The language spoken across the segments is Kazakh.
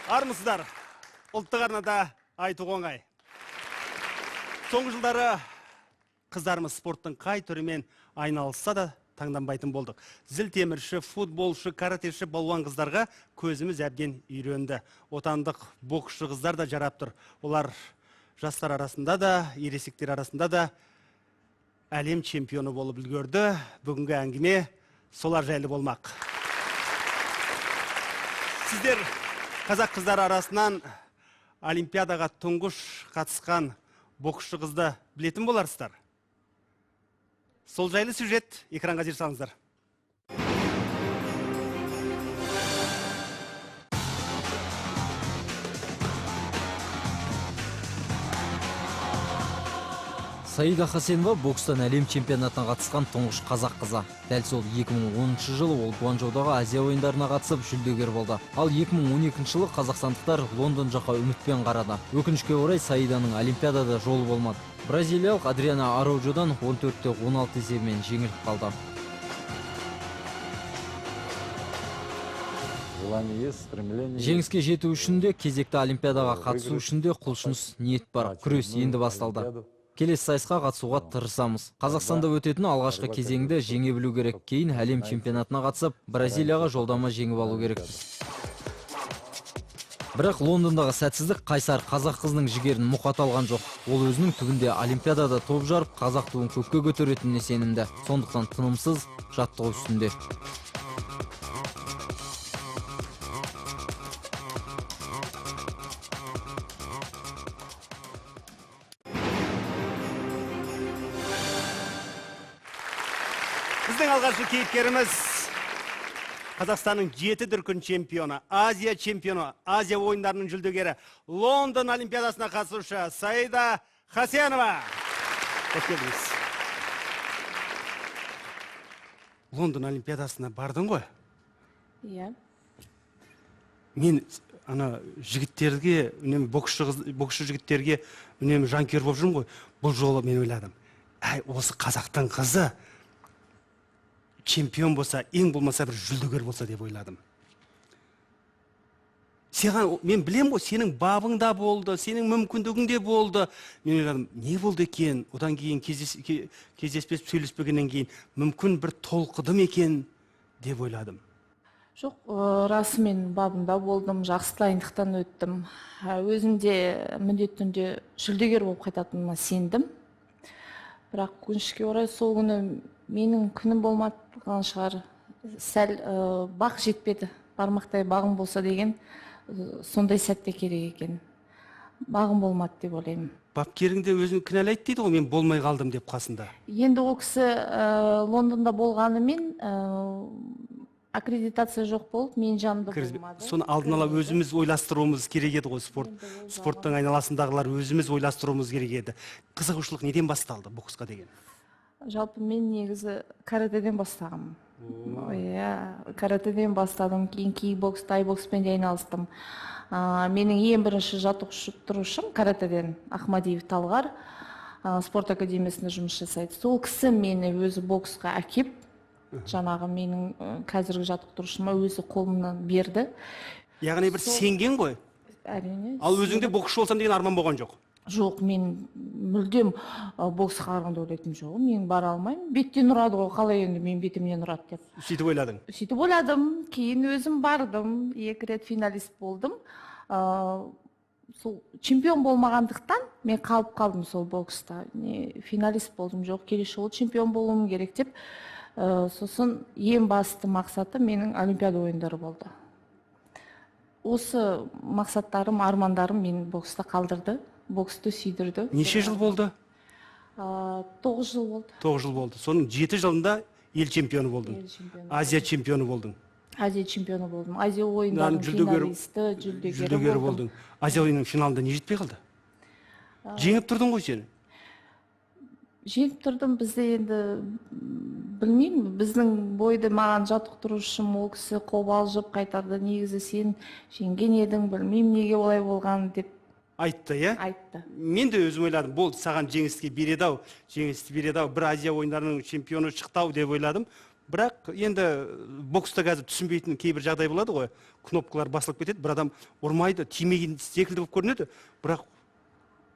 Армысыздар. Ұлттық арнада айтуға оңай. Соңғы жылдары қыздарымыз спорттың қай түрімен айналысса да таңданбайтын болдық. Зілтемірші, футболшы, каратеші, балуан қыздарға көзіміз әбден үйренді. Отандық боксшы қыздар да жарап тұр. Олар жастар арасында да, ересектер арасында да әлем чемпионы болып үлгерді. Бүгінгі әңгіме солар жайлы болмақ. Сіздер қазақ қыздар арасынан олимпиадаға тұңғыш қатысқан боксшы қызды білетін боларсыздар. Сол жайлы сюжет экранға жер салыңыздар. Саида Хасенова бокстан әлем чемпионатына қатысқан тұңғыш қазақ қызы. Дәл сол 2010 жылы ол Гуанчжоудағы Азия ойындарына қатысып жүлдегер болды. Ал 2012 жылы қазақстандықтар Лондон жаққа үмітпен қарады. Өкінішке орай Саиданың олимпиадада жолы болмады. Бразилиялық Адриана Араужодан 14-16 есебімен жеңіліп қалды. Жеңіске жету үшін де, кезекті олимпиадаға қатысу үшін де құлшыныс ниет бар. Күрес енді басталды. Келесі сайысқа қатысуға тырысамыз. Қазақстанда өтетін алғашқы кезеңді жеңе білу керек. Кейін әлем чемпионатына қатысып, Бразилияға жолдама жеңіп алу керек. Бірақ Лондондағы сәтсіздік қайсар қазақ қызының жігерін мұқат алған жоқ. Ол өзінің түбінде олимпиадада топ жарып, қазақ туын көкке көтеретініне сенімді. Сондықтан тынымсыз жаттығу үстінде. Біздің алғашқы кейіпкеріміз Қазақстанның 7 дүркін чемпионы, Азия чемпионы, Азия ойындарының жүлдегері, Лондон олимпиадасына қатысушы Саида Хасенова. Қош келдіңіз. Лондон олимпиадасына бардың ғой? Иә. Мен жігіттерге, боксшы жігіттерге үнемі жанкүйер болып жүрмін ғой. Бұл жолы мен ойладым. Осы қазақтың қызы чемпион болса, ең болмаса бір жүлдегер болса деп ойладым. Мен білем ғой, сенің бабыңда болды, сенің мүмкіндігіңде болды. Мен ойладым, не болды екен? Одан кейін кездеспес, сөйлеспегеннен кейін мүмкін бір толқыдым екен деп ойладым. Жоқ, расымен бабымда болдым, жақсы дайындықтан өттім. Өзімде міндетті жүлдегер болып қайтатыныма сендім. Бірақ өкінішке орай сол күні менің күнім болмаған шығар. Сәл бақ жетпеді. Бармақтай бағым болса деген сондай сәтте керек екен. Бағым болмады деп ойлаймын. Бапкеріңде өзін кінәлайды дейді ғой, мен болмай қалдым деп қасында. Енді ол кісі Лондонда болғанымен аккредитация жоқ болып, мен жанымда болмады. Соны алдын ала өзіміз ойластыруымыз керек еді ғой, спорттың айналасындағылар өзіміз ойластыруымыз керек еді. Қызығушылық неден басталды боксқа деген? Жалпы мен негізі каратеден бастағым. Каратеден бастадым, кейін кикбокс, тайбокспен де айналыстым. Менің ең бірінші жаттықтырушым каратеден Ахмадиев Талғар спорт академиясында жұмыс жасайды. Сол кісі мені өзі боксқа әкеп, жаңағы менің қазіргі жаттықтырушыма өзі қолымнан берді. Яғни бір сенген ғой? Әрине. Ал өзіңде боксшы болсам деген арман болған жоқ? Жоқ, мен мүлдем боксқа қарағанда ойлайтын жоқ. Мен бара алмаймын. Беттен ұрады ғой, қалай енді мен бетімнен ұрады деп. Сөйтіп ойладың? Сөйтіп ойладым. Кейін өзім бардым. 2 рет финалист болдым. Сол чемпион болмағандықтан мен қалып қалдым сол бокста. Финалист болдым, жоқ, келесі жолы чемпион болуым керек деп. Сосын ең басты мақсаты менің олимпиада ойындары болды. Осы мақсаттарым, армандарым мен бокста қалдырды. Боксты сүйдірді. Неше жыл болды? 9 жыл болды. 9 жыл болды. Соның 7 жылында ел чемпионы болдың. Азия чемпионы болдың. Азия чемпионы болдым. Азия ойындарының финалисті, жүлдегері болдым. Азия ойынының финалында не жетпей қалды? Жеңіп тұрдың ғой сені? Жеңіп тұрдым. Бізде енді білмеймін, біздің бойды маған жаттықтырушым ол кісі қобалжып қайтарды. Негізі сен жеңген едің, білмеймін неге олай болған деп айтты, иә? Айтты. Мен де өзім ойладым, болды саған жеңісті береді-ау, бір Азия ойындарының чемпионы шықты-ау деп ойладым. Бірақ енді бокста қазір түсінбейтін кейбір жағдай болады ғой. Кнопкалар басылып кетеді, бір адам ұрмайды, тимеген секілді болып көрінеді, бірақ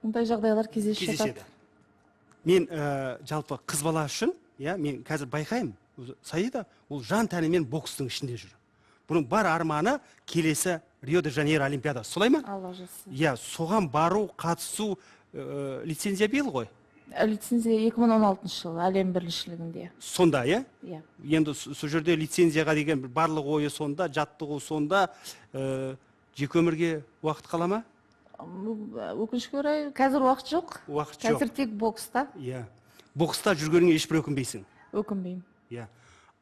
Мұндай жағдайлар кездесіп жатады. Мен жалпы қыз бала үшін, мен қазір байқаймын, Саида ол жан тәнімен бокстың ішінде жүр. Бұның бар арманы келесі Рио-де-Жанейро олимпиадасы. Солай ма? Алла жазсын. Соған бару, қатысу, лицензия биыл ғой. Лицензия 2016 жылы әлем біріншілігінде. Сонда, Иә. Енді сол жерде лицензияға деген барлық ойы сонда, жаттығу сонда, жеке өмірге уақыт қала ма? Өкінішке орай, қазір уақыт жоқ. Уақыт жоқ. Қазір тек бокста. Бокста жүргеніңе ешбір өкінбейсің. Өкінбеймін.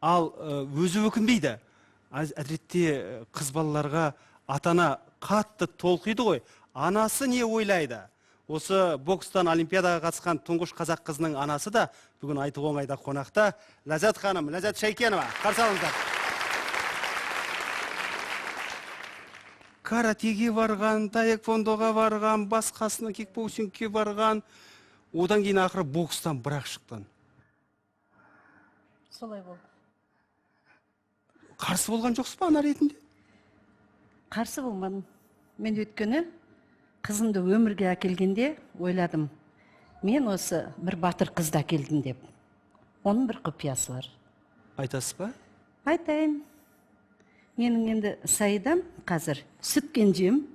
Ал өзі өкінбейді. Әдетте қыз балаларға атана қатты толқиды ғой. Анасы не ойлайды? Осы бокстан олимпиадаға қатысқан тұңғыш қазақ қызының анасы да бүгін айту оңайда қонақта. Ләззат ханым, Ләззат Шайкенова, қарсы алыңыздар. Каратеге барған, таэквондоға барған, басқасына кикбоксингке барған, одан кейін ақыры бокстан бірақ шықтан. Солай болды. Қарсы болған жоқсыз ба ана ретінде? Қарсы болмадым. Мен өткені қызымды өмірге әкелгенде ойладым. Мен осы бір батыр қызды әкелдім деп. Оның бір құпиясы бар. Айтасыз ба? Айтайын. Менің енді Саидам қазір сүт кенжем.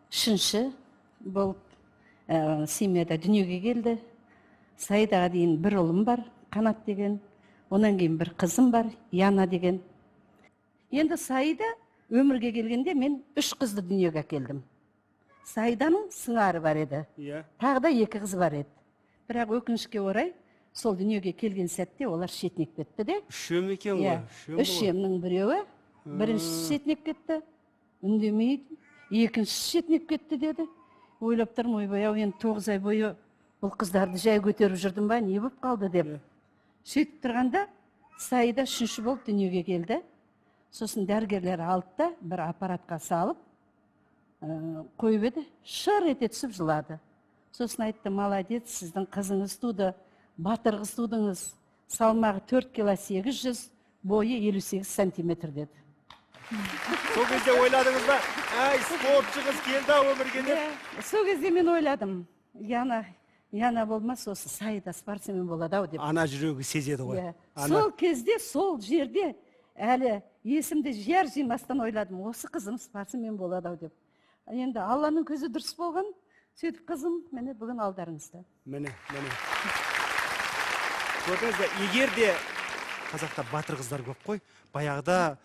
Үшінші болып семьяда дүниеге келді. Саидаға дейін бір ұлым бар, Қанат деген. Онан кейін бір қызым бар, Яна деген. Енді Саида өмірге келгенде мен 3 қызды дүниеге әкелдім. Саиданың сыңары бар еді. Тағы да 2 қыз бар еді. Бірақ өкінішке орай, сол дүниеге келген сәтте олар шетінеп кетті де. Үшем екен ғой. Үшемнің біреуі, біріншісі шетінеп кетті. Үндемейді. Екіншісі шетінеп кетті деді. Ойлап тұрмын, ойбай-ау, енді 9 ай бойы бұл қыздарды жай көтеріп жүрдім ба, не болып қалды деп. Сөйтіп тұрғанда Саида 3-ші болып дүниеге келді. Сосын дәрігерлер алды да бір аппаратқа салып қойып еді, шыр ете түсіп жылады. Сосын айтты, молодец, сіздің қызыңыз туды, батыр қыз тудыңыз, салмағы 4 кило 800, бойы 58 сантиметр деді. Сол кезде ойладыңыз ба, әй, спортшы қыз келді өмірге деп? Сол кезде мен ойладым, Яна болмас, осы Саида спортсмен болады ау деп. Ана жүрегі сезеді ғой. Сол кезде, сол жерде әлі есімді жер жимастан ойладым, осы қызым спортсмен болады ау деп. Енді Алланың көзі дұрыс болған, сөйтіп қызым, міне бүгін алдарыңызда. Міне. Көрдіңіз бе, егер де қазақта батыр қыздар көп қой, баяғыда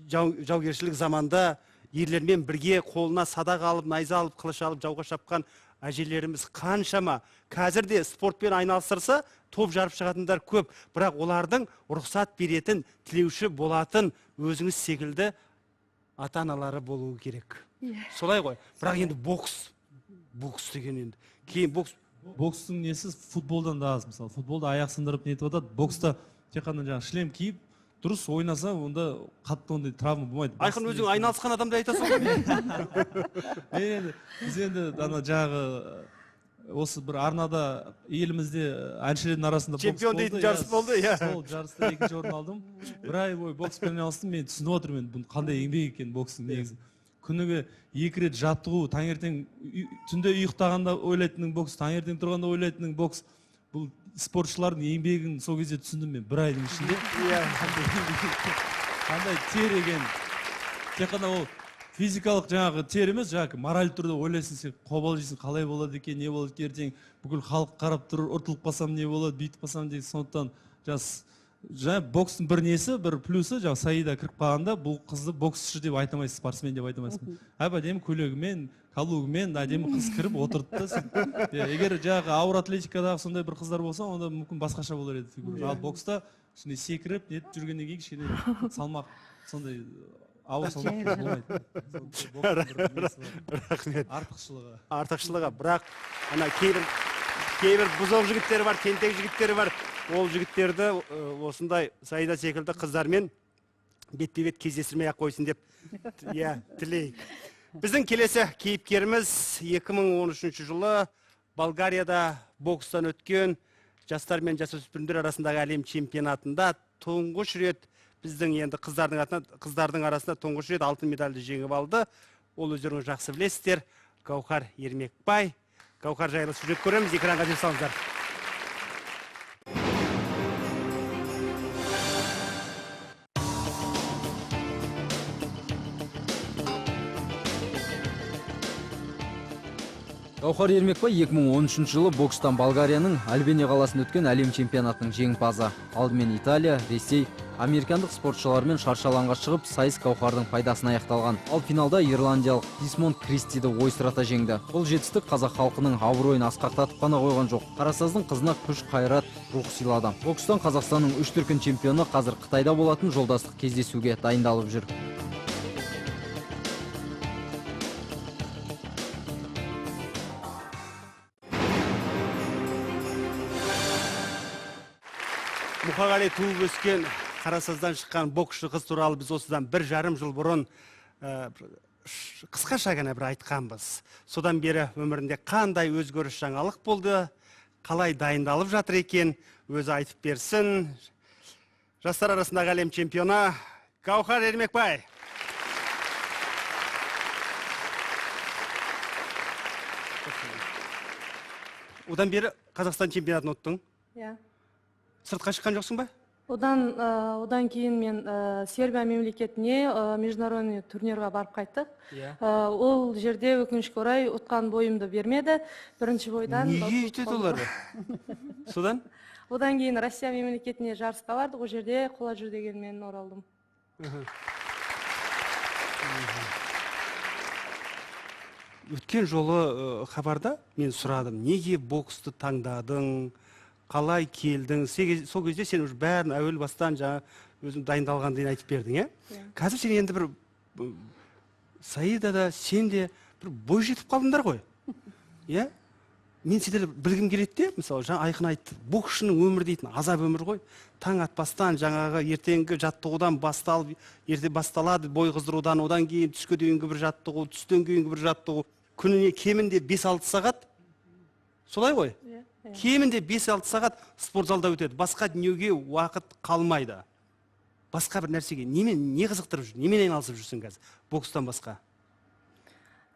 жаугершілік заманда ерлермен бірге қолына садақ алып, найза алып, қылыш алып, жауға шапқан әжелеріміз қаншама. Қазір де спортпен айналыстырса, топ жарып шығатындар көп, бірақ олардың рұқсат беретін, тілеуші болатын өзіңіз секілді ата-аналары болуы керек. Солай ғой. Бірақ енді бокс деген енді. Кейін бокстың несі футболдан да аз, мысалы. Футболда аяқ сындырып нетіп атады, бокста тек қана жаңағы шлем киіп, дұрыс ойнаса, онда қатты ондай травма болмайды. Айқын өзің айналысқан адамды айтасың ғой. Біз енді жаңағы осы бір арнада елімізде әншілердің арасында чемпион дейтін жарыс болды. Сол жарыста 2-ші орын алдым. Бір ай бойы бокспен айналыстым, мен түсініп отырмын, бұның қандай еңбек екен бокстың негізі. Күніге 2 рет жаттығу, таңертең түнде ұйықтағанда ойлайтының бокс, таңертең тұрғанда ойлайтының бокс. Бұл спортшылардың еңбегін сол кезде түсіндім мен, бір айдың ішінде. Қандай тер екен. Тек қана ол физикалық жаңағы тер емес, жаңағы мораль түрде ойлайсың, сен қобалжисың, қалай болады екен, не болады ертең, бүкіл халық қарап тұр, ұртылып қалсам не болады, бүйтіп қалсам дейді. Сондықтан жаңа бокстың бір несі, бір плюсы, жаңа Саида кіріп қалғанда, бұл қызды боксшы деп айтамайсың, спортсмен деп айтамайсың. Әдемі көйлегімен, каблугімен әдемі қыз кіріп отырды да. Егер жаңағы ауыр атлетикадағы сондай бір қыздар болса, онда мүмкін басқаша болар еді фигура. Ал бокста секіріп, нетіп жүргеннен кейін кішкене салмақ сондай ауыр салмақ болмайды. Рахмет. Артықшылығы. Бірақ ана кейбір бұзық жігіттері бар, тентек жігіттері бар. Ол жігіттерді осындай Саида секілді қыздармен бетпе-бет кездестірмей-ақ қойсын деп тілейік. Біздің келесі кейіпкеріміз 2013 жылы Болгарияда бокстан өткен жастар мен жасөспірімдер арасындағы әлем чемпионатында тұңғыш рет біздің енді қыздардың арасында тұңғыш рет алтын медальді жеңіп алды. Ол өздеріңіз жақсы білесіздер. Гаухар Ермекбай. Гаухар жайлы сюжет көреміз, экранға жер салыңыздар. Гаухар Ермекбай 2013 жылы бокстан Болгарияның Альбения қаласында өткен әлем чемпионатының жеңімпазы. Алдымен Италия, Ресей, американдық спортшылармен шаршы алаңға шығып, сайыс Гаухардың пайдасына аяқталған. Ал финалда ирландиялық Дисмонд Кристиді ойсырата жеңді. Бұл жетістік қазақ халқының абыройын асқақтатып қана қойған жоқ. Қарасаздың қызына күш, қайрат, рух сыйлады. Бокстан Қазақстанның 3 дүркін чемпионы қазір Қытайда болатын жолдастық кездесуге дайындалып жүр. Мұқағали туып өскен Қарасаздан шыққан боксшы қыз туралы біз осыдан 1,5 жыл бұрын қысқаша ғана бір айтқанбыз. Содан бері өмірінде қандай өзгеріс жаңалық болды, қалай дайындалып жатыр екен, өзі айтып берсін. Жастар арасындағы әлем чемпионы Гаухар Ермекбай. Одан бері Қазақстан чемпионатын ұттың? Иә. Сыртқа шыққан жоқсың ба? Одан кейін мен Сербия мемлекетіне международный турнирға барып қайттық. Ол жерде өкінішке орай ұтқан бойымды бермеді. Бірінші бойдан. Неге өйтеді олар? Содан? Одан кейін Россия мемлекетіне жарысқа бардық. Ол жерде қола жүлдегенмен оралдым. Өткен жолы хабарда мен сұрадым, неге боксты таңдадың, қалай келдің? Сол кезде сен уже бәрін әуел бастан жаңа өзің дайындалғандығын айтып бердің, е? Қазір сен енді бір Саида да, сен де бір бой жетіп қалдыңдар ғой. Е? Мен сендерді білгім келеді де, мысалы, жаңа Айқын айтты, боксшының өмір дейтін азап өмір ғой. Таң атпастан жаңағы ертеңгі жаттығудан ерте басталады, бой қыздырудан, одан кейін түске дейінгі бір жаттығу, түстен кейінгі бір жаттығу, күніне кемінде 5-6 сағат. Солай ғой? Кемінде 5-6 сағат спорт залда өтеді. Басқа дүниеге уақыт қалмайды. Басқа бір нәрсеге не қызықтырып жүр, немен айналысып жүрсің қазір? Бокстан басқа.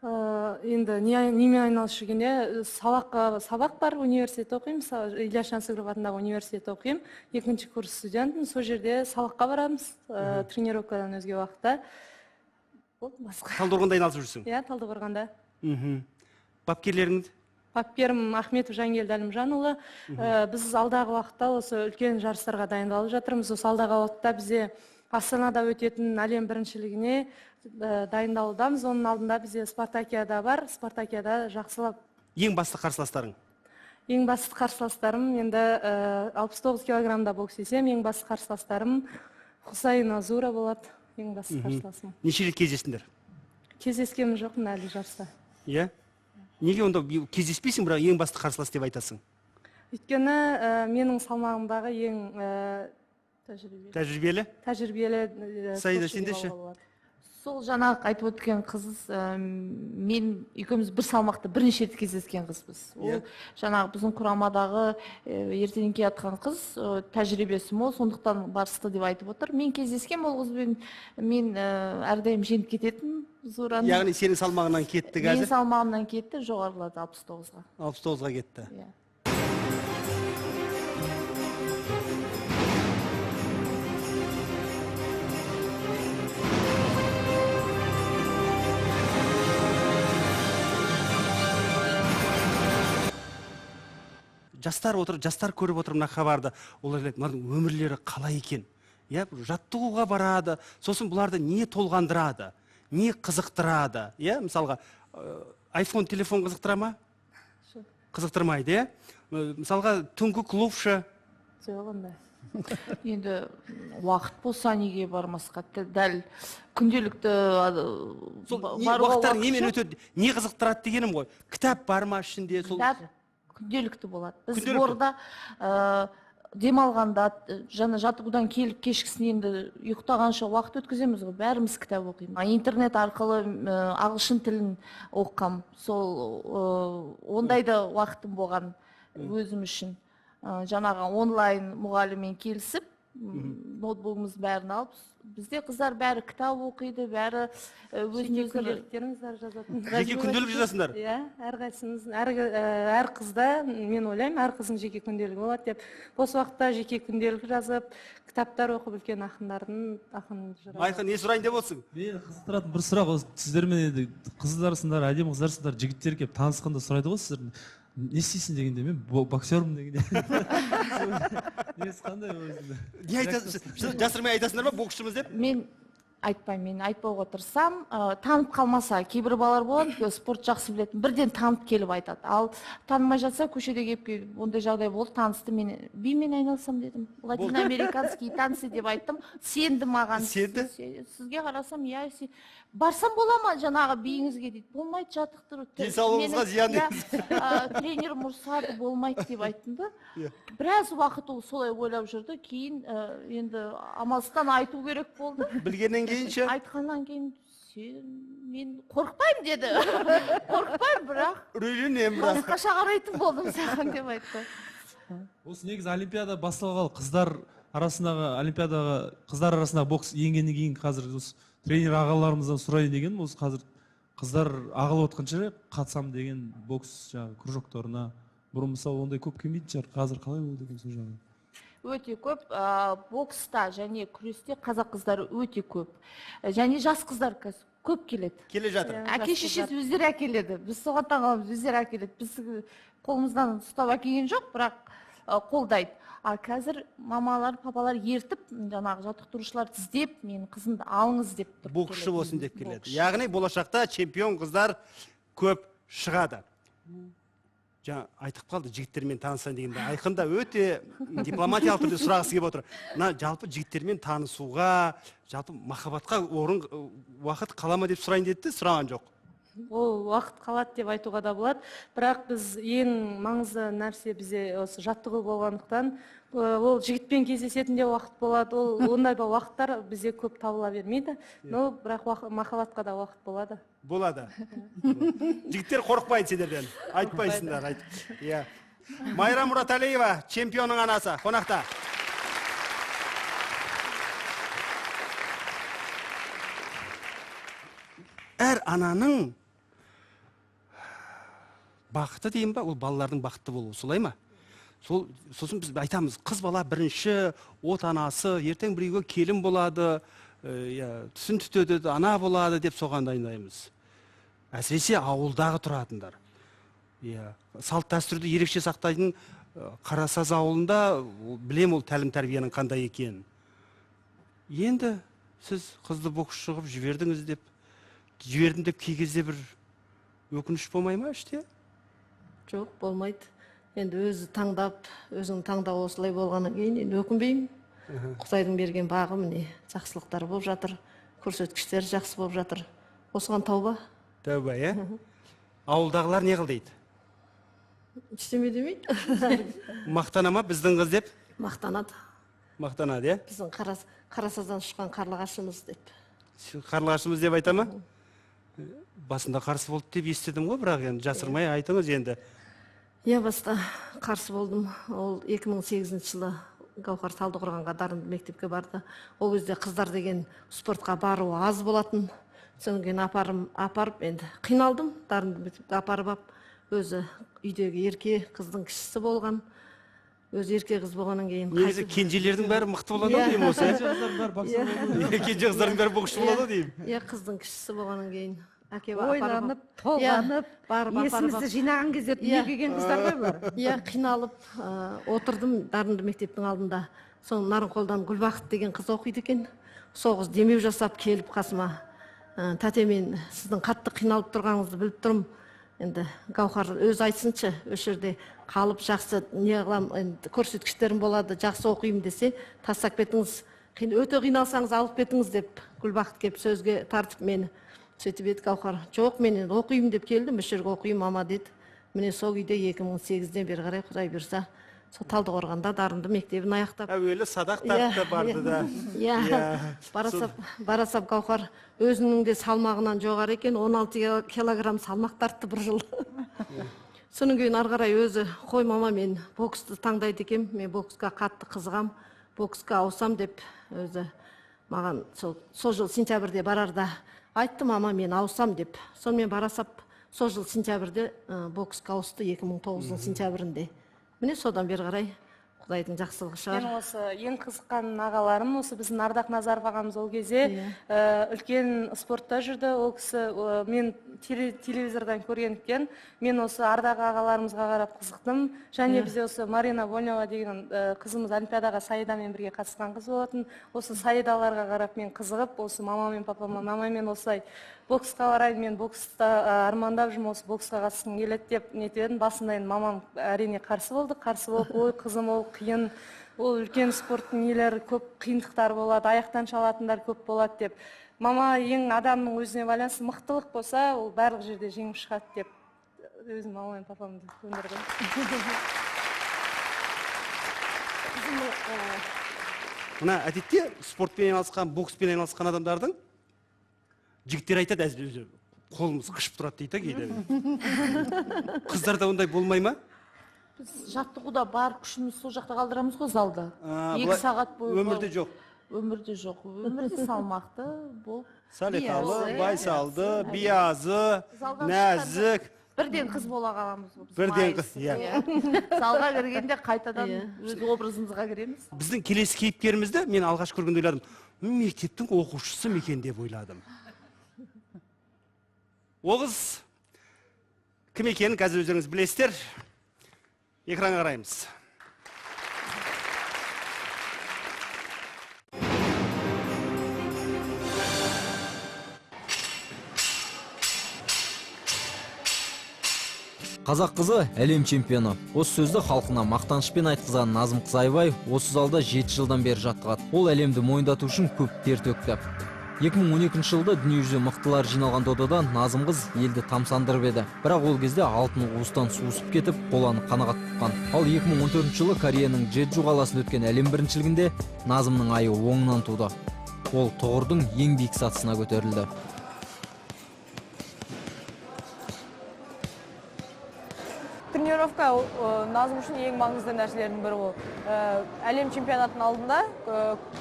Енді немен айналысып жүргенде сабақ бар, университет оқимын. Ильяс Жансүгіров атындағы университет оқимын. 2-ші курс студентпін. Сол жерде сабаққа барамыз, тренировкадан өзге уақытта. Талдықорғанда айналысып жүрсің? Иә, Талдықорғанда. Бапкерлеріңді? Бапкерім Ахметов Жангелді Әлімжанұлы. Біз алдағы уақытта осы үлкен жарыстарға дайындалып жатырмыз. Осы алдағы уақытта бізде Астанада өтетін әлем біріншілігіне дайындалудамыз. Оның алдында бізде Спартакиада бар. Спартакиада жақсылап. Ең басты қарсыластарың? Ең басты қарсыластарым, енді 69 килограммда бокс етсем, ең басты қарсыластарым Хусайна Зура болады. Ең басты қарсыласым. Неше рет кездестіңдер? Кездескенім жоқпын әлі жарыста. Иә? Неге онда кездеспейсің, бірақ ең басты қарсылас деп айтасың? Өйткені менің салмағымдағы ең тәжірибелі? Саида, сен деші? Сол жаңағы айтып өткен қыз, мен екеуміз бір салмақты бірнеше рет кездескен қызбыз. Ол жаңағы біздің құрамадағы ертеден келатқан қыз, тәжірибесі мол, сондықтан барысты деп айтып отыр. Мен кездескен ол қызбен мен әрдайым жеңіп кететін Зураны. Яғни сенің салмағынан кетті қазір? Менің салмағымнан кетті, жоғарылады 69-ға. 69-ға кетті. Жастар көріп отыр мына хабарды. Олар ойлайды, мыналардың өмірлері қалай екен? Жаттығуға барады, сосын бұларды не толғандырады, не қызықтырады? Мысалға, iPhone телефон қызықтыра ма? Қызықтырмайды, мысалға, түнгі клубшы? Жоқ ондай. Енді уақыт болса неге бармасқа, дәл күнделікті уақыттар немен өтеді, не қызықтырады дегенім ғой? Кітап бар ма ішінде? Күнделікті болады. Біз борда демалғанда, жаңа жатудан келіп кешкісін енді ұйықтағанша уақыт өткіземіз ғой, бәріміз кітап оқимыз. Интернет арқылы ағылшын тілін оққам, сол ондайда уақытым болған өзім үшін. жаңағы онлайн мұғаліммен келісіп, ноутбугымыз бәрін алып, бізде қыздар бәрі кітап оқиды, бәрі өзін өздері күнделіктеріміз бар жазатын. Жеке күнделік жазасыңдар? Иә, әрқайсымыз, әр қызда, мен ойлаймын, әр қыздың жеке күнделігі болады деп. Бос уақытта жеке күнделік жазып, кітаптар оқып, үлкен ақын жыры. Айқын, не сұрайын деп отырсың? Мені қызықтыратын бір сұрақ, сіздермен енді қыздарсыңдар, әдемі қыздарсыңдар, жігіттер келіп танысқанда сұрайды ғой сіздерден. Не істейсің дегенде, мен боксермін дегенде. Несі қандай өзіңді? Не айтасың? Жасырмай айтасыңдар ма, боксшымыз деп? Мен айтпаймын, мен айтпауға тырысам. Танып қалмаса, кейбір балалар болады, спорт жақсы білетін, бірден танып келіп айтады. Ал танымай жатса, көшеде келіп, ондай жағдай болды, танысты, мен бимен айналсам дедім. Латиноамериканский танцы деп айттым. Сенді маған. Сенді? Сізге қарасам, иә, барсам бола ма жаңағы биіңізге дейді. Болмайды, жатықтыр. Денсаулығыңызға зиян дейсіз. Тренерім ұрсады, болмайды деп айттым да. Біраз уақыт ол солай ойлап жүрді. Кейін енді амалсыздан айту керек болды. Білгеннен кейінше? Айтқаннан кейін мен қорықпаймын деді. Қорықпаймын, бірақ Үрейленемін, бірақ. басқаша қарайтын болдым саған деп айтты. Осы негізі олимпиада басталғалы қыздар арасындағы бокс енгеннен кейін қазір тренер ағаларымыздан сұрайын деген, осы қазір қыздар ағылып отқанша қатысам деген бокс кружоктарына. Бұрын мысалы ондай көп келмейтін шығар, қазір қалай болды екен сол жағы? Өте көп. Бокста және күресте қазақ қыздары өте көп. Және жас қыздар көп келеді. Келе жатыр. Әке шешесі өздері әкеледі. Біз соған таңғаламыз, өздері әкеледі. Біз қолымыздан ұстап әкелген жоқ, бірақ қолдайды. А қазір мамалар, папалар ертіп, жаңағы жаттықтырушылар тіздеп, мен қызымды алыңыз деп тұр. Боксшы болсын деп келеді. Яғни болашақта чемпион қыздар көп шығады. Жаңа айтып қалды, жігіттермен танысайын дегенде. Айқында өте дипломатиялық түрде сұрағысы келіп отыр. Жалпы жігіттермен танысуға, жалпы махаббатқа уақыт қала ма деп сұрайын деді, сұраған жоқ. Ол уақыт қалады деп айтуға да болады. Бірақ біз ең маңызды нәрсе бізде осы жаттығу болғандықтан, ол жігітпен кездесетінде уақыт болады. Ондай уақыттар бізде көп табыла бермейді. Но бірақ махаббатқа да уақыт болады. Болады. Жігіттер қорықпайды сендерден. Айтпайсыңдар. Майра Мұраталиева, чемпионның анасы, қонақта. Әр ананың бақыты дейін ба, ол балалардың бақытты болуы, солай ма? Сосын біз айтамыз, қыз бала бірінші, отанасы, ертең бір үйге келін болады, түсін түтеді, ана болады деп соған дайындаймыз. Әсіресе ауылдағы тұратындар. Салт дәстүрді ерекше сақтайтын Қарасаз ауылында білем ол тәлім тәрбиенің қандай екенін. Енді сіз қызды боксшы қылып жібердім деп кей кезде бір өкініш болмай ма іште? Жоқ, болмайды. Енді өзі таңдап, өзің таңдау осылай болғаннан кейін енді өкінбеймін. Құдайдың берген бағы міне жақсылықтар болып жатыр, көрсеткіштер жақсы болып жатыр. Осыған тауба. Тәуба, ауылдағылар не қыл дейді? Ештеме демейді. Мақтана ма біздің қыз деп? Мақтанады. Мақтанады, Біздің Қарасаздан шыққан қарлығашымыз деп. Қарлығашымыз деп айта ма? Басында қарсы болды деп естідім ғой, бірақ енді жасырмай айтыңыз енді. Баста қарсы болдым. Ол 2008 жылы Гаухар Талдықорғанға дарынды мектепке барды. Ол кезде қыздар деген спортқа бару аз болатын. Содан кейін апарып енді қиналдым. Дарынды мектепке апарып, өзі үйдегі ерке қыздың кішісі болған. Өзі ерке қыз болғаннан кейін. Негізі кенжелердің бәрі мықты болады деймін осы. Кенже қыздардың бәрі боксшы болады деймін. Қыздың кішісі болғаннан кейін. Ойланып, толғанып, есімізді жинаған кезде дүниеге келген қыздар ғой бұлар. Қиналып отырдым дарынды мектептің алдында. Соң Нарынқолдан Гүлбақыт деген қыз оқиды екен. Сол қыз демеу жасап келіп қасыма. Тәте, мен сіздің қатты қиналып тұрғаныңызды біліп тұрмын. Енді Гаухар өз айтсыншы, өз жерде қалып жақсы не қылам, көрсеткіштерім болады, жақсы оқимын десе, тастап кетіңіз. Өте қиналсаңыз алып кетіңіз деп Гүлбақыт келіп сөзге тартып мені. Сөйтіп еді Гаухар, жоқ, мен оқимын деп келдім, үш жерге оқимын мама деді. Міне сол үйде 2008-ден бері қарай Құдай бұйырса, сол Талдықорғанда дарынды мектебін аяқтап. Әуелі садақ тартты барды да. Барасап Гаухар өзінің де салмағынан жоғары екен, 16 килограмм салмақ тартты бір жыл. Соның кейін ары қарай өзі қой мама мен боксты таңдайды екен, мен боксқа қатты қызығам, боксқа ауысам деп өзі маған сол жыл сентябрьде барарда айтты, мама мен ауысам деп. Сонымен барасап, сол жыл сентябрьде боксқа ауысты 2009 сентябрінде. Міне содан бері қарай Құдайдың жақсылығы шығар. Мен осы ең қызыққан ағаларым, осы біздің Ардақ Назаров ағамыз ол кезде үлкен спортта жүрді. Ол кісі мен телевизордан көргендіктен мен осы Ардақ ағаларымызға қарап қызықтым. Және бізде осы Марина Вонева деген қызымыз Олимпиадаға Саидамен бірге қатысқан қыз болатын. Осы Саидаларға қарап мен қызығып, осы мамамен папама, мамамен осылай боксқа барайын, мен бокста армандап жүрмін, осы боксқа қатысқым келеді деп нетедім. Басында енді мамам әрине қарсы болды. Қарсы болып, ой қызым, ол қиын, ол үлкен спорттың нелері көп қиындықтар болады, аяқтан шалатындар көп болады деп. Мама ең адамның өзіне байланысты мықтылық болса, ол барлық жерде жеңіп шығады деп өзім мама мен папамды көндірдім. Мына әдетте спортпен айналысқан, бокспен айналысқан адамдардың жігіттер айтады, әзір қолымыз қышып тұрады дейді кейде. Қыздарда ондай болмай ма? Біз жаттығуда бар күшіміз сол жақта қалдырамыз ғой залда. 2 сағат бойы. Өмірде жоқ. Өмірде жоқ. Өмірде салмақты болып. Салиқалы, байсалды, биязы, нәзік. Бірден қыз бола қаламыз. Бірден қыз, иә. Залға кіргенде қайтадан өз образымызға кіреміз. Біздің келесі кейіпкерімізді мен алғаш көргенде ойладым, мектептің оқушысы екен деп ойладым. Оғыз кім екенін қазір өздеріңіз білесіздер. Экранға қараймыз. Қазақ қызы әлем чемпионы. Осы сөзді халқына мақтанышпен айтқызған Назым Қызайбай осы залда 7 жылдан бері жаттығады. Ол әлемді мойындату үшін көп тер төкті. 2012 жылда дүниежүзі мықтылар жиналған додада Назым қыз елді тамсандырып еді. Бірақ ол кезде алтын уыстан суысып кетіп, қоланы қанағат тұтқан. Ал 2014 жылы Кореяның Джеджу қаласында өткен әлем біріншілігінде Назымның айы оңынан туды. Ол тұғырдың ең биік сатысына көтерілді. Тренировка Назым үшін ең маңызды нәрселердің бірі ол. Әлем чемпионатының алдында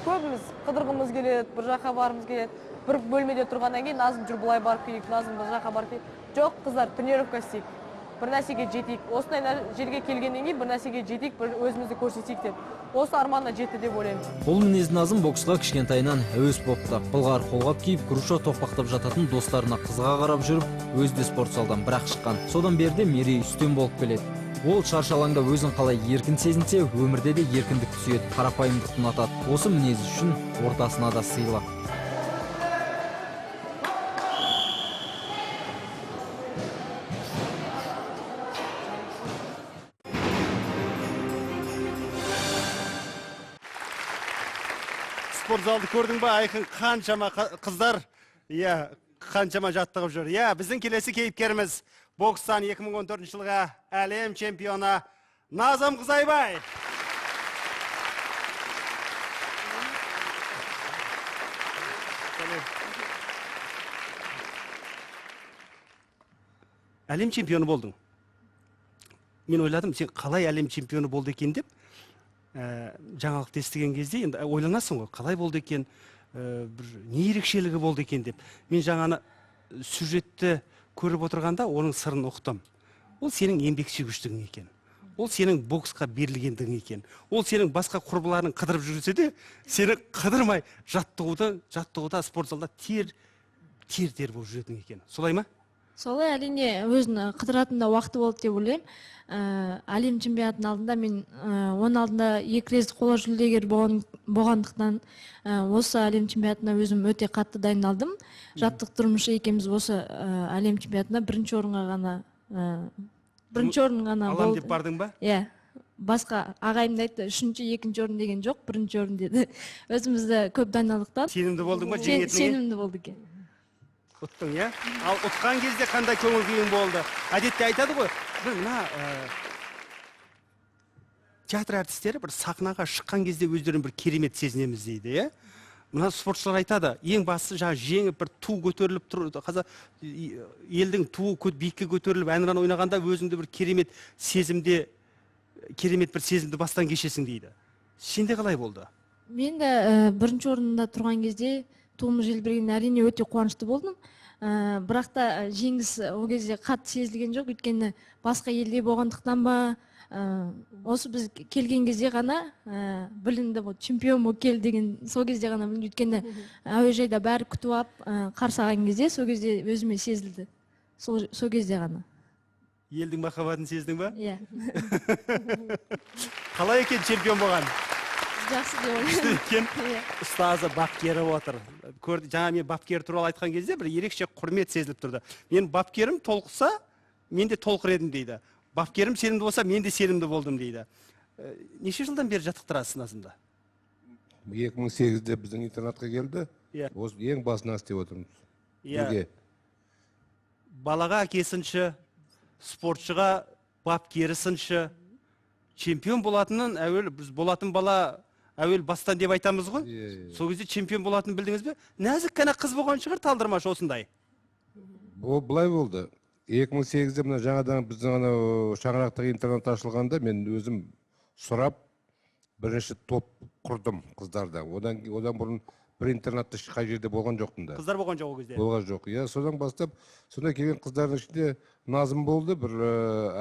көбіміз қыдырғымыз келеді, бір жаққа барымыз келеді. Бір бөлмеде тұрғаннан кейін Назым жүр бұлай барып келейік, Назым бір жаққа барып келейік. Жоқ, қыздар, тренировка істейік. Бір нәрсеге жетейік. Осындай жерге келгеннен кейін бір нәрсеге жетейік, бір өзімізді көрсетейік деп. Осы арманына жетті деп ойлаймын. Бұл мінез Назым боксқа кішкентайынан әуес бопты. Былғар қолғап киіп, груша тоқпақтап жататын достарына қызыға қарап жүріп, өзі де спорт залдан бірақ шыққан. Содан берде мерей үстем болып келеді. Ол шаршалаңда өзін қалай еркін сезінсе, өмірде де еркіндік сүйеді, қарапайымдықты ұнатады. Осы мінез үшін ортасына да сыйлы. Спортзалды көрдің ба, Айқын, қаншама қыздар, қаншама жаттығып жүр. Біздің келесі кейіпкеріміз бокстан 2014 жылға әлем чемпионы Назым Қызайбай. Әлем чемпионы болдың. Мен ойладым, сен қалай әлем чемпионы болды екен деп, жаңалықты естіген кезде енді ойланасың ғой, қалай болды екен, бір не ерекшелігі болды екен деп. Мен жаңаны сюжетті көріп отырғанда оның сырын ұқтым. Ол сенің еңбексүйгіштігің екен. Ол сенің боксқа берілгендігің екен. Ол сенің басқа құрбыларың қыдырып жүрсе де, сені қыдырмай жаттығуда спортзалда тер болып жүретін екен. Солай ма? Солай, әрине өзін қыдыратында уақыты болды деп ойлаймын. Әлем чемпионатының алдында мен оның алдында 2 рет қола жүлдегер болғандықтан осы әлем чемпионатына өзім өте қатты дайындалдым. Жаттықтырушы екеуміз осы әлем чемпионатына бірінші орын ғана алам болды. деп бардың ба? Иә. Басқа ағайым айтты, 3-ші, 2-ші орын деген жоқ, 1-ші орын деді. Өзімізді көп дайындалдықтан. Сенімді болдың ба жеңетініңе? Сенімді болды екен. Ұттың, иә? Ал ұтқан кезде қандай көңіл күйің болды? Әдетте айтады ғой, мына театр әртістері бір сахнаға шыққан кезде өздерін бір керемет сезінеміз дейді, иә? мына спортшылар айтады, ең бастысы жаңа жеңіп бір ту көтеріліп тұр, елдің туы биікке көтеріліп әнұран ойнағанда өзіңді бір керемет бір сезімді бастан кешесің дейді. Сенде қалай болды? Мен де бірінші орында тұрған кезде туымыз желбіреген әрине өте қуанышты болдым. Бірақ та жеңіс ол кезде қатты сезілген жоқ, өйткені басқа елде болғандықтан ба, осы біз келген кезде ғана білінді, чемпион болып кел деген сол кезде ғана білінді, өйткені әуежайда бәрі күтіп алып қарсаған кезде сол кезде өзіме сезілді. Сол кезде ғана. Елдің махаббатын сездің ба? Иә. Қалай екен чемпион болған? Жақсы деп ойлаймын. Күшті екен. Ұстазы бапкері отыр. Жаңа мен бапкер туралы айтқан кезде бір ерекше құрмет сезіліп тұрды. Мен бапкерім толқыса, мен де толқыр едім дейді. Бапкерім сенімді болса, мен де сенімді болдым дейді. Неше жылдан бері жаттықтырасыз Назымды? 2008-де біздің интернатқа келді. Осы ең басынан істеп отырмыз. Иә. Балаға әкесінші, спортшыға бапкері сыншы, чемпион болатынын біз болатын бала әуел бастан деп айтамыз ғой. Сол кезде чемпион болатынын білдіңіз бе? Нәзік қана қыз болған шығар, талдырмаш осындай. Бұлай болды. 2008-де мына жаңадан біздің шаңырақтағы интернат ашылғанда мен өзім сұрап бірінші топ құрдым қыздарда. Одан бұрын бір интернатта қай жерде болған жоқтым да. Қыздар болған жоқ ол кезде. Болған жоқ. Содан бастап, сонда келген қыздардың ішінде Назым болды, бір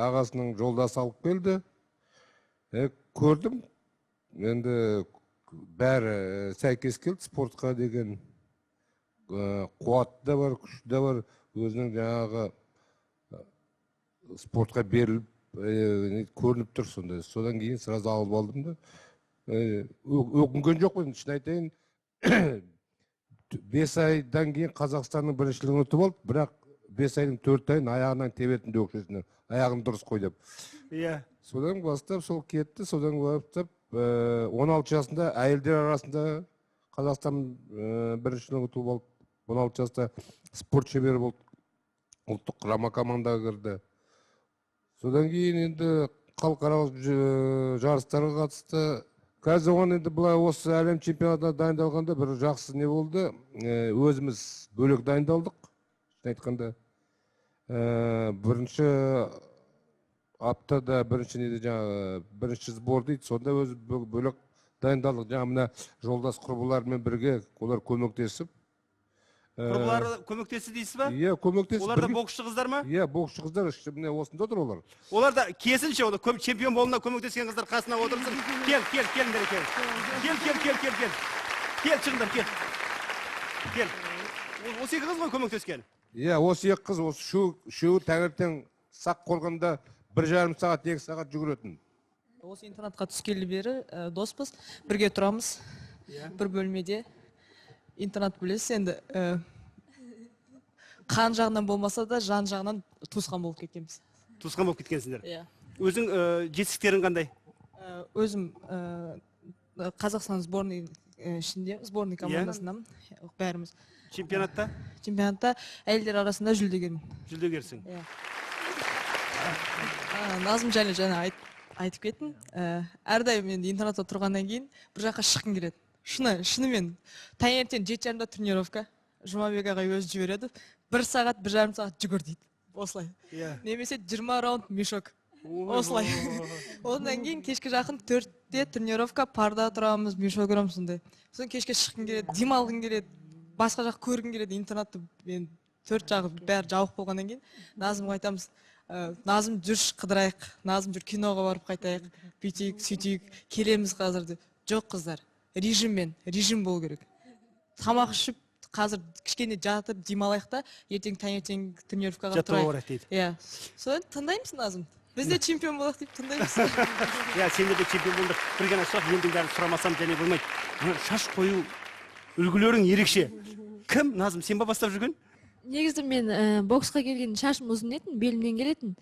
ағасының жолдасы алып келді. Көрдім, енді бәрі сәйкес келді, спортқа деген қуаты да бар, күші да бар, өзінің жаңағы спортқа беріліп, көрініп тұр сонда. Содан кейін сразу алып алдым да. Өкінген жоқпын, шын айтайын, 5 айдан кейін Қазақстанның біріншілігін ұтып алды, бірақ 5 айдың 4 айын аяғынан тебетін өкшесінен, аяғын дұрыс қойдап. Содан бастап сол кетті, содан бастап 16 жасында әйелдер арасында Қазақстан біріншілігін ұтып алды. 16 жаста спорт шебері болды, ұлттық құрама командаға кірді. Содан кейін енді халықаралық жарыстарға қатысты. Қазір оған енді былай осы әлем чемпионатына дайындалғанда бір жақсы не болды. Өзіміз бөлек дайындалдық. Айтқанда бірінші аптада бірінші сбор дейді, сонда өзі бөлек дайындалдық. Жаңа мына жолдас құрбылармен бірге олар көмектесіп. Құрбылары көмектесі дейсіз ба? Иә, көмектесіп. Олар да боксшы қыздар ма? Иә, боксшы қыздар, міне осында тұр олар. Олар да кесінші, чемпион болуына көмектескен қыздар қасына отырсын. Кел, келіңдер, кел. Кел, шығыңдар, кел. Осы екі қыз ғой көмектескен? Иә, осы екі қыз, үшеуі таңертең сақ қорғанда 1,5 сағат, 2 сағат жүгіретін. Осы интернатқа түскелі бері доспыз, бірге тұрамыз, бір бөлмеде. Интернат білесіз, енді қан жағынан болмаса да, жан жағынан туысқан болып кеткенбіз. Туысқан болып кеткенсіңдер? Иә. Өзің жетістіктерің қандай? Өзім Қазақстан сборный ішінде, сборный командасындамын, бәріміз. Чемпионатта? Чемпионатта әйелдер арасында жүлдегермін. Жүлдегерсің? Иә. Назым жайлы жаңа айтып кеттім. Әрдайым енді интернатта тұрғаннан кейін бір жаққа шыққым келеді. Шынымен, таңертең 7:30-да тренировка, Жұмабек ағай өзі жібереді, 1 сағат, 1,5 сағат жүгір дейді, осылай. Немесе 20 раунд мешок, осылай. Одан кейін кешке жақын 4-те тренировка, парда тұрамыз, мешок ұрамыз сондай. Сосын кешке шыққым келеді, демалғым келеді, басқа жақ көргім келеді, интернатты мен 4 жағы бәрі жауық болғаннан кейін, Назымға айтамыз, Назым жүрші қыдырайық, Назым жүр киноға барып қайтайық, бүйтейік, сөйтейік, келеміз қазір деп. Жоқ қыздар. Режим болу керек. Тамақ ішіп, қазір кішкене жатып, демалайық та, таңертең тренировкаға тұрайық. Иә. Содан тыңдаймыз Назым. Біз де чемпион болайық деп тыңдаймыз. Иә, сендер де чемпион болдық. Bir ғана сұрақ, елдің бәрін сұрамасам және болмайды. Шаш қою үлгілерің ерекше. Кім, Назым, сен ба бастап жүрген? Негізі мен боксқа келген шашым ұзын етін, белімнен келетін.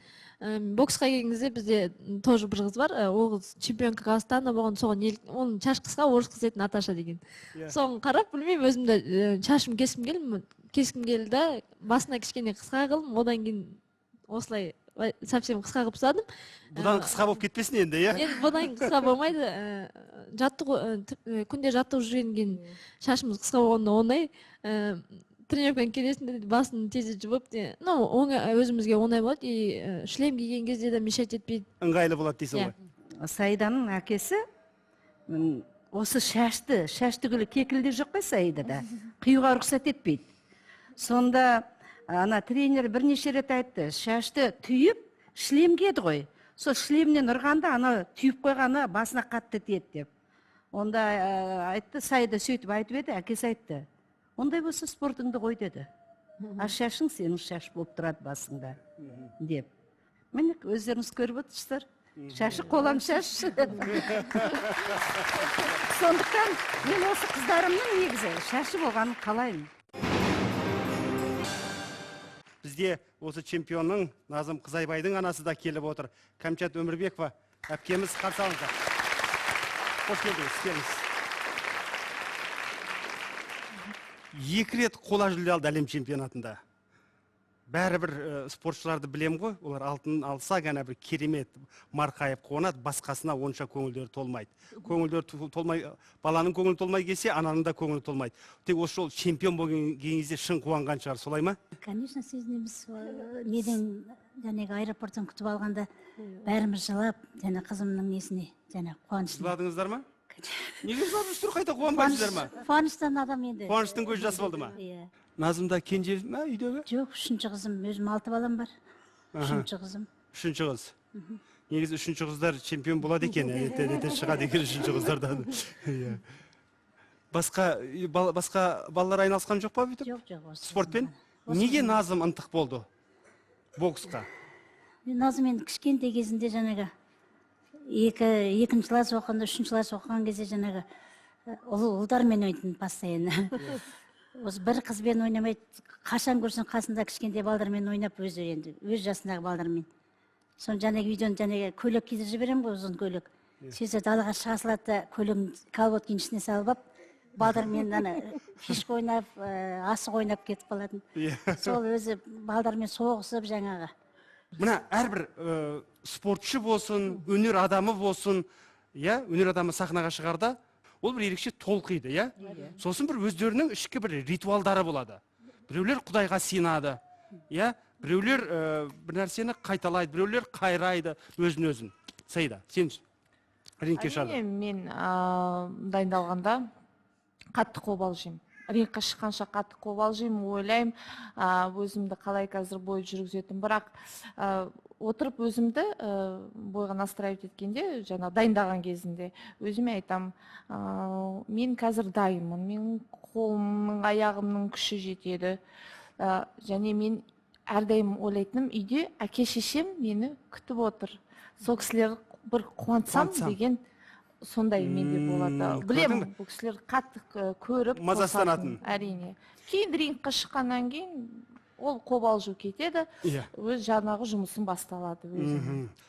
Боксқа келген кезде бізде тоже бір қыз бар, ол қыз чемпионка Қазақстана болған, оның шаш қысқа орыс қыз етін Наташа деген. Соған қарап, білмеймін, өзімді шашым кескім келді, басына кішкене қысқа қылым, одан кейін осылай совсем қысқа қылып тастадым. Бұдан қысқа болып кетпесін енді, иә? Енді бұдан қысқа болмайды. Күнде жаттығып жүргеннен кейін шашымыз қысқа болғанда оңай. Тренировкадан келесің де басын тез жуып, өзімізге оңай болады. И шлем киген кезде де мешать етпейді. Ыңғайлы болады дейсің ғой. Саиданың әкесі осы шашты гүлі кекілде жоқ қой Саидада. Қиюға рұқсат етпейді. Сонда ана тренер бірнеше рет айтты, шашты түйіп, шлем киеді ғой. Сол шлемнен ұрғанда ана түйіп қойғаны басына қатты тиеді деп. Онда айтты, Саида сөйтіп айтып еді, әкесі айтты. Ондай болса спортыңды қой деді. А шашың сенің шаш болып тұрады басыңда деп. Міне өздеріңіз көріп отырсыздар. Шашы қолам шаш. Сондықтан мен осы қыздарымның негізі шашы болғанын қалаймын. Бізде осы чемпионның Назым Қызайбайдың анасы да келіп отыр. Кәмшат Өмірбекова әпкеміз, қарсы алыңыздар. Қош келдіңіз, келіңіз. 2 рет қола жүлде алды әлем чемпионатында. Бәрібір спортшыларды білем ғой, олар алтын алса ғана бір керемет марқайып қуанады, басқасына онша көңілдері толмайды. Көңілдері толмай, баланың көңілі толмай келсе, ананың да көңілі толмайды. Тек осы жол чемпион болған кезде шын қуанған шығар, солай ма? Конечно, сезінеміз. Неден жәнегі аэропорттан күтіп алғанда бәріміз жылап, және қызымның несіне, және қуанышына. Жыладыңыздар ма? Неге жылап жүрсіздер, қайта қуанбайсыздар ма? Қуаныштан адам енді. Қуаныштың көз жасы болды ма? Иә. Назымда кенже ме үйдегі? Жоқ, 3-ші қызым, өзім 6 балам бар. 3-ші қызым. 3-ші қыз. Негізі 3-ші қыздар чемпион болады екен, шығады екен 3-ші қыздардан. Басқа балалар айналысқан жоқ па бүйтіп? Жоқ. Спортпен? Неге Назым ынтық болды боксқа? Назым енді кішкентай кезінде жаңағы 2-ші класс оқығанда, 3-ші класс оқыған кезде жаңағы ұлдармен ойнайтын постоянно. Осы бір қызбен ойнамайды, қашан көрсең қасында кішкентай балдармен ойнап, өз жасындағы балдармен. Сон жаңағы үйден көйлек кидіріп жіберем ғой, ұзын көйлек. Сөйтсе далаға шыға салады да көйлегін колготканың ішіне салып алып, балдармен фишка ойнап, асық ойнап кетіп қалатын. Сол өзі балдармен соғысып жаңағы. Мына әрбір спортшы болсын, өнер адамы болсын, өнер адамы сахнаға шығарда, ол бір ерекше толқиды, сосын бір өздерінің ішкі бір ритуалдары болады. Біреулер Құдайға сенады, біреулер бір нәрсені қайталайды, біреулер қайрайды өзін-өзін. Саида, сен рингке шығардың? Мен дайындалғанда қатты қобал жеймін. Рингқа шыққанша қатты қобал жеймін, ойлаймын, өзімді қалай қазір бой жүргізетін. Бірақ отырып өзімді бойға настраивать еткенде, жаңа дайындаған кезінде өзіме айтам, мен қазір дайынмын, менің қолымның, аяғымның күші жетеді. Және мен әрдайым ойлайтыным, үйде әке шешем мені күтіп отыр. Сол кісілер бір қуантсам деген сондай менде болады. Білем, бұл кісілер қатты көріп мазастанатын. Әрине. Кейін рингқа шыққаннан кейін ол қобалжу кетеді, өз жаңағы жұмысын басталады.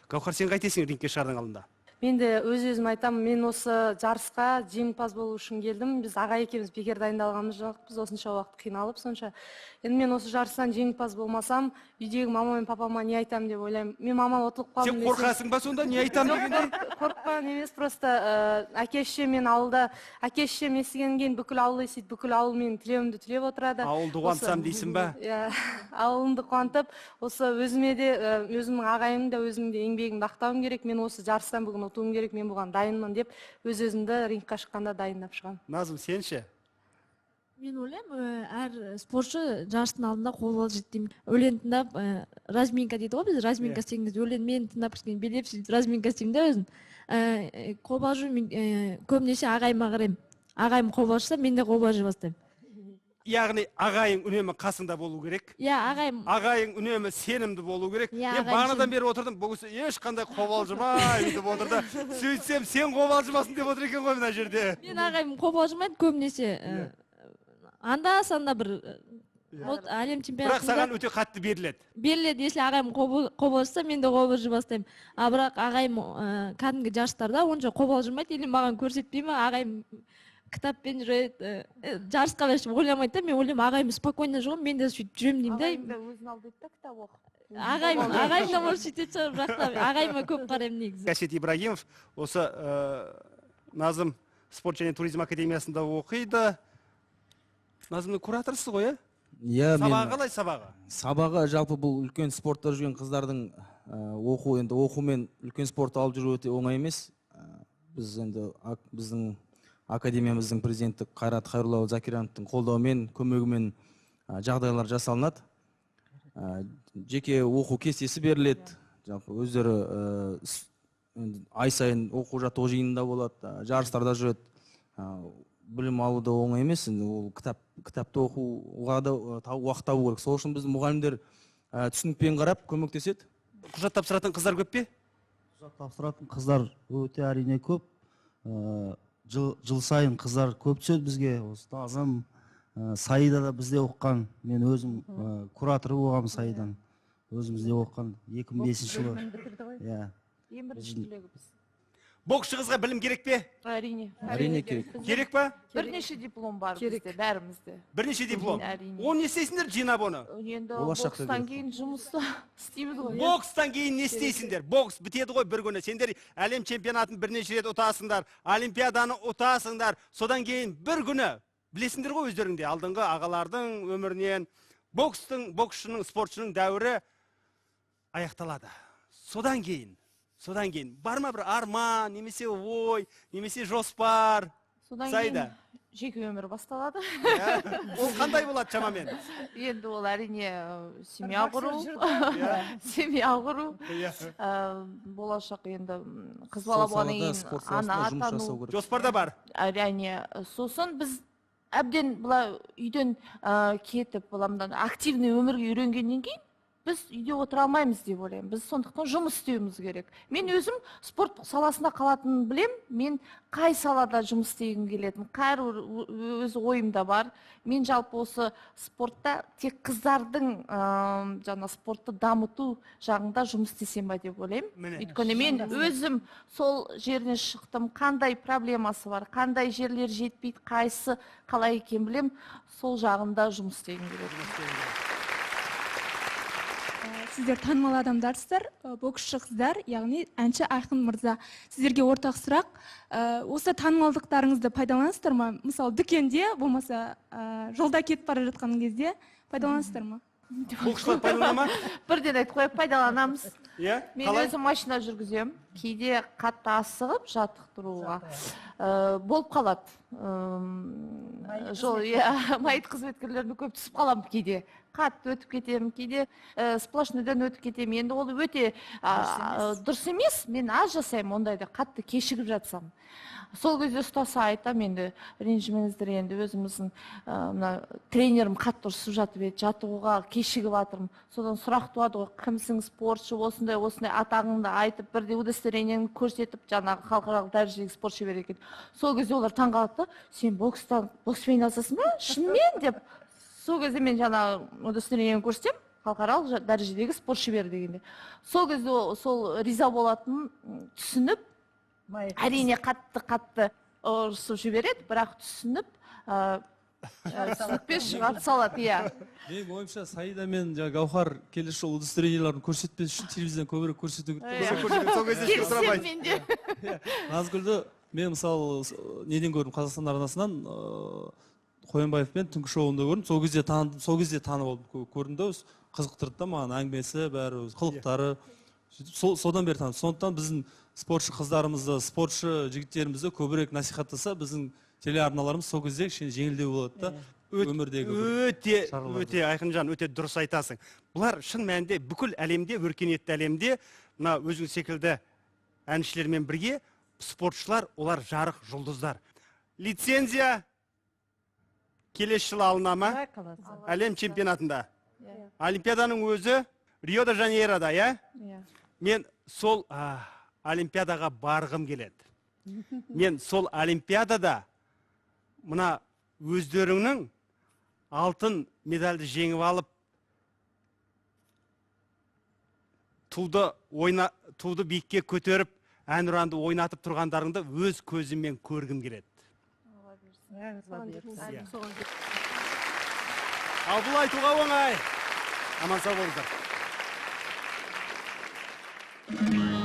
Гаухар, сен қайтесің рингке шығардың алдында? Мен де өз-өзім айтам, мен осы жарысқа жеңімпаз болу үшін келдім. Біз аға екеуміз бекер дайындалғанымыз жоқ, біз осынша уақыт қиналып, сонша. Енді мен осы жарыстан жеңімпаз болмасам, үйдегі мама мен папама не айтам деп ойлаймын. Мен мама ұтылып қалдым. Сен қорқасың ба сонда, не айтам дегенде? Қорықпаған емес, просто әке-шешем мен ауылда, әке-шешем естігеннен кейін бүкіл ауыл естиді, бүкіл ауыл менің тілеуімді тілеп отырады. Ауылды қуантсам дейсің ба? Ауылымды қуантып, осы өзіме де, өзімнің ағайымның да өзімнің де еңбегімді ақтауым керек. Мен осы жарыстан бүгін ұтуым керек, мен бұған дайынмын деп, өз-өзімді рингқа шыққанда дайындап шығамын. Назым, сен ше? Мен ойлаймын, әр спортшы жарыстың алдында қобал жейді деймін. Өлең тыңдап, разминка дейді ғой, біз разминка істегенде өлең мен тыңдап кішкене билеп разминка істеймін да өзім. Қобал жу, көбінесе ағайыма қараймын. Ағайым қобал жаса, мен де қобал жей бастаймын. Яғни ағайың үнемі қасында болу керек. Ағайың үнемі сенімді болу керек. Мен бағанадан бері отырдым, бұл кісі ешқандай қобалжымай деп отырды. Сөйтсем, сен қобалжымасын деп отыр екен ғой мына жерде. Мен ағайым қобалжымайды, көбінесе анда-санда бір әлем чемпионатында. Бірақ саған өте қатты беріледі. Беріледі, если ағайым қобалжыса, мен де қобалжи бастаймын. Бірақ ағайым кәдімгі жарыстарда онша қобалжымайды, или маған көрсетпей ме, ағайым кітаппен жүреді, жарысқа ойламайды да, мен ойлаймын, ағайым спокойно жүр, мен де сөйтіп жүремін деймін да. Ағайым да өзін алдайды да кітап оқып. ағайым да может сөйтетін шығар, бірақ та ағайыма көп қараймын негізі. Әсет Ибрагимов осы Назым спорт және туризм академиясында оқиды. Назымның кураторсыз ғой, иә? Иә, сабағы қалай сабағы? Сабағы жалпы бұл үлкен спортта жүрген қыздардың оқумен үлкен спорт алып жүру өте оңай емес. Біз енді біздің академиямыздың президенті Қайрат Хайрулла Закирановтың қолдауымен, көмегімен жағдайлар жасалынады. Жеке оқу кестесі беріледі. Жалпы өздері ай сайын оқу жаттығу жиынында болады, жарыстарда жүреді. Білім алу да оңай емес, ол кітапты оқуға да уақыт табу керек. Сол үшін біздің мұғалімдер түсінікпен қарап көмектеседі. Құжат тапсыратын қыздар көп пе? Құжат тапсыратын қыздар өте әрине көп. Жыл сайын қыздар көп түседі бізге. Назым, Саида да бізде оққан. Мен өзім кураторы болғам Саидан. Өзімізде оққан 2005 жылы. Ең бірінші түлегі біз. Боксшы қызға білім керек пе? Әрине керек. Керек па? Бірнеше диплом бар бізде, бәрімізде. Бірнеше диплом? Оны не істейсіңдер жинап оны? Енді бокстан кейін жұмыста істейміз ғой. Бокстан кейін не істейсіңдер? Бокс бітеді ғой бір күні. Сендер әлем чемпионатын бірнеше рет ұтасыңдар, олимпиаданы ұтасыңдар. Содан кейін бір күні білесіңдер ғой өздеріңде алдыңғы ағалардың өмірінен боксшының, спортшының дәуірі аяқталады. Содан кейін бар ма бір арман, немесе ой, немесе жоспар? Содан кейін жеке өмір басталады. Ол қандай болады шамамен? Енді ол әрине семья құру, болашақ енді қыз бала болғаннан кейін ана атану. Жоспарда бар. Әрине, сосын біз әбден үйден кетіп, активный өмірге үйренгеннен кейін біз үйде отыра алмаймыз деп ойлаймын. Біз сондықтан жұмыс істеуіміз керек. Мен өзім спорт саласында қалатынын білем. Мен қай салада жұмыс істегім келетін, өз ойымда бар. Мен жалпы осы спортта тек қыздардың спортты дамыту жағында жұмыс істесем ба деп ойлаймын. Өйткені мен өзім сол жерден шықтым, қандай проблемасы бар, қандай жерлер жетпейді, қайсы қалай екен білем, сол жағында жұмыс істегім келеді. Сіздер танымал адамдарсыздар, боксшы қыздар, яғни әнші Айқын мырза. Сіздерге ортақ сұрақ, осы танымалдықтарыңызды пайдаланасыздар ма? Мысалы, дүкенде, болмаса жолда кетіп бара жатқан кезде пайдаланасыздар ма? Боксшылар пайдалана ма? Бірден айтып қойып, пайдаланамыз. Мен Қалай? өзім машина жүргізем, кейде қатты асығып жаттықтыруға болып қалады. Майыт қызметкерлеріне көп түсіп қалам кейде. Қатты өтіп кетем, кейде сплошныйдан өтіп кетем. Енді ол өте дұрыс емес, мен аз жасаймын ондайды, қатты кешігіп жатсам. Сол кезде ұстаса айтам, енді ренжімеңіздер, енді өзіміздің тренерім қатты ұрсып жатып еді, жаттығуға кешігіп жатырмын. Содан сұрақ туады ғой, кімсің, спортшы, осындай атағыңды айтып, бірде удостоверениеңді көрсетіп, жаңағы халықаралық дәрежедегі спорт шебері екен. Сол кезде олар таңғалады, сен бокспен айналысасың ба? Шынымен деп. Сол кезде мен жаңағы удостоверениеңді көрсетем, халықаралық дәрежедегі спорт шебері дегенде. Сол кезде сол риза болатын түсініп, әрине қатты ұрсып жібереді, бірақ түсініп, түсінікпен шығарып салады, иә. Менің ойымша, Саида мен Гаухар келесі жолы удостоверенияларын көрсетпес үшін телевизиядан көбірек көрсету керек. Назгүлді мен мысалы неден көрдім, Қазақстан арнасынан Қоянбаев пен түнгі шоуында көрдім. Сол кезде танып көрдім, қызықтырды да маған әңгімесі, бәрі қылықтары. Содан бері танып. Сондықтан біздің спортшы қыздарымызды, спортшы жігіттерімізді көбірек насихаттаса, біздің телеарналарымыз сол кезде жеңілдеу болады да. Өте Айқынжан, өте дұрыс айтасың. Бұлар шын мәнінде бүкіл әлемде, өркениетті әлемде, мына өзің секілді әншілермен бірге спортшылар, олар жарық жұлдыздар. Лицензия келесі жылы алына ма? Әлем чемпионатында. Олимпиаданың өзі Рио-де Жанейрода, иә? Мен сол олимпиадаға барғым келеді. Мен сол олимпиадада мына өздеріңнің алтын медальді жеңіп алып, туды биікке көтеріп, әнұранды ойнатып тұрғандарыңды өз көзіммен көргім келеді. Ал бұл айтуға оңай. Аман сау болыңыздар. болсын.